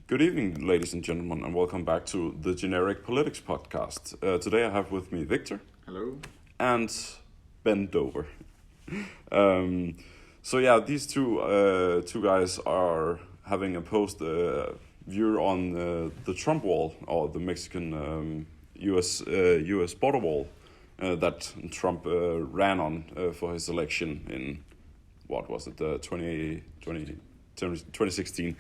Good evening, ladies and gentlemen, and welcome back to the Generic Politics podcast. Today I have with me Victor. Hello. And Ben Dover. These two guys are having a post view on the Trump wall, or the Mexican U.S. border wall that Trump ran on for his election in, 2016.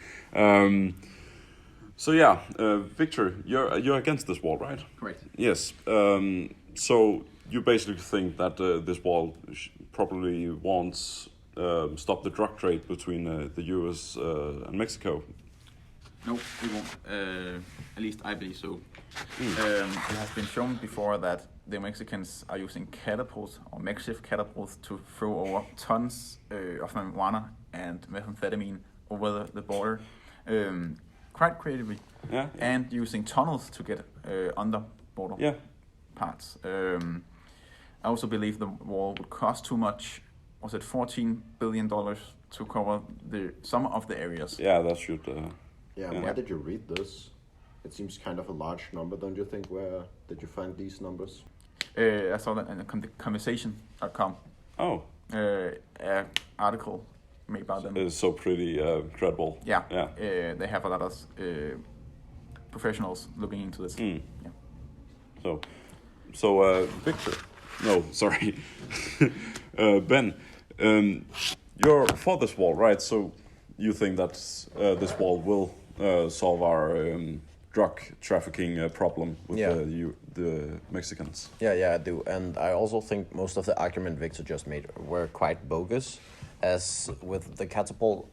Victor, you're against this wall, right? Correct. Yes. So you basically think that this wall probably won't stop the drug trade between the U.S. And Mexico? No, it won't. At least I believe so. It has been shown before that the Mexicans are using catapults or makeshift catapults to throw over tons of marijuana and methamphetamine over the border, quite creatively, and using tunnels to get under border parts. I also believe the wall would cost too much. Was it $14 billion to cover some of the areas? Yeah, that should. Why did you read this? It seems kind of a large number, don't you think? Where did you find these numbers? I saw that in conversation.com. Oh. An article made by them. It's so pretty credible. Yeah. They have a lot of professionals looking into this. Yeah. So Victor. No, sorry. Ben, you're for this wall, right? So you think that this wall will solve our drug trafficking problem with the Mexicans? Yeah, I do. And I also think most of the argument Victor just made were quite bogus. As with the catapult,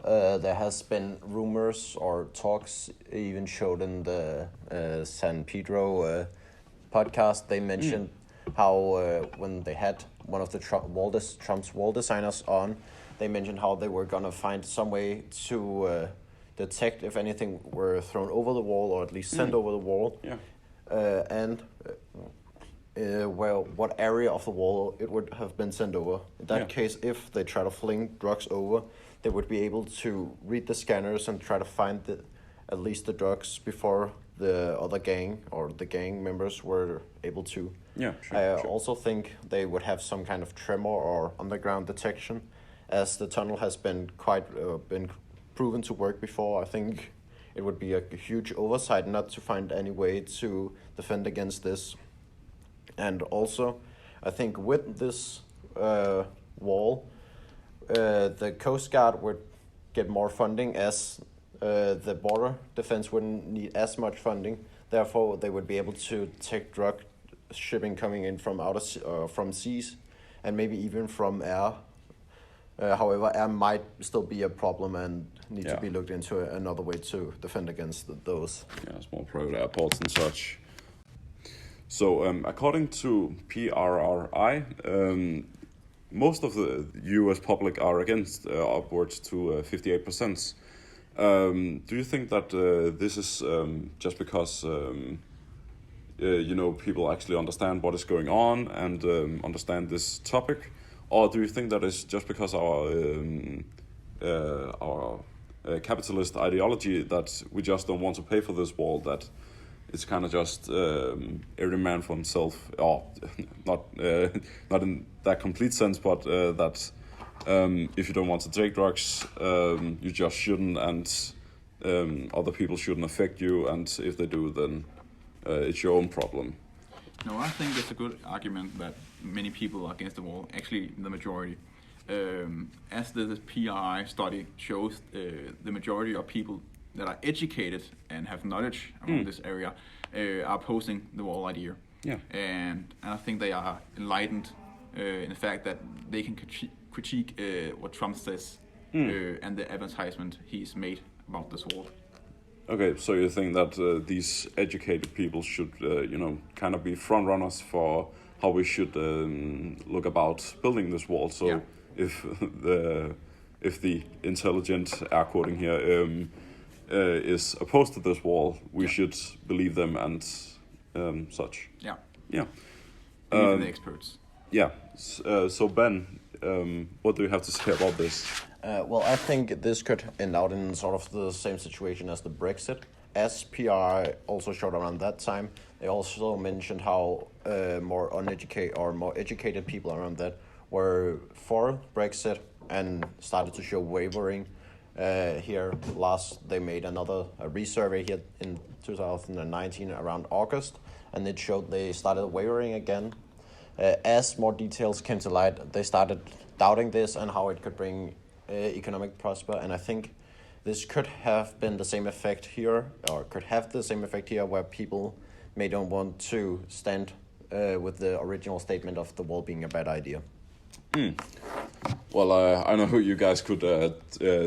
there has been rumors or talks even showed in the San Pedro podcast. They mentioned how when they had one of the Trump's wall designers on, they mentioned how they were going to find some way to detect if anything were thrown over the wall or at least sent over the wall. Yeah. What area of the wall it would have been sent over. In that case, if they try to fling drugs over, they would be able to read the scanners and try to find at least the drugs before the other gang or the gang members were able to. Yeah, I also think they would have some kind of tremor or underground detection, as the tunnel has been been proven to work before. I think it would be a huge oversight not to find any way to defend against this. And also, I think with this wall, the Coast Guard would get more funding, as the border defense wouldn't need as much funding. Therefore, they would be able to take drug shipping coming in from from seas, and maybe even from air. However, air might still be a problem and need to be looked into another way to defend against those. Yeah, small private airports and such. So, according to PRRI, most of the U.S. public are against upwards to 58%. Do you think that this is just because people actually understand what is going on and understand this topic, or do you think that it's just because our capitalist ideology that we just don't want to pay for this wall, that it's kind of just every man for himself, or not in that complete sense, but that if you don't want to take drugs, you just shouldn't, and other people shouldn't affect you, and if they do, then it's your own problem. No, I think it's a good argument that many people are against the wall, actually the majority. As the PRI study shows, the majority of people that are educated and have knowledge around this area are opposing the wall idea. Yeah. And I think they are enlightened in the fact that they can critique what Trump says and the advertisement he's made about this wall. Okay, so you think that these educated people should, kind of be front runners for how we should look about building this wall. So if the intelligent, air quoting here, is opposed to this wall, we should believe them and such. Yeah. Yeah. Even the experts. Yeah. So Ben, what do you have to say about this? Well, I think this could end out in sort of the same situation as the Brexit. As PR also showed around that time, they also mentioned how more educated people around that were for Brexit and started to show wavering. Here last they made another resurvey here in 2019 around August, and it showed they started wavering again. As more details came to light, they started doubting this and how it could bring economic prosper. And I think this could have been the same effect here, or could have the same effect here, where people may don't want to stand with the original statement of the wall being a bad idea. Well, I know you guys could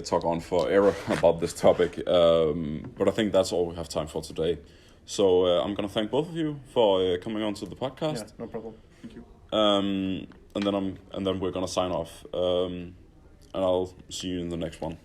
talk on forever about this topic, but I think that's all we have time for today. So I'm going to thank both of you for coming on to the podcast. Yeah, no problem. Thank you. And then we're going to sign off, and I'll see you in the next one.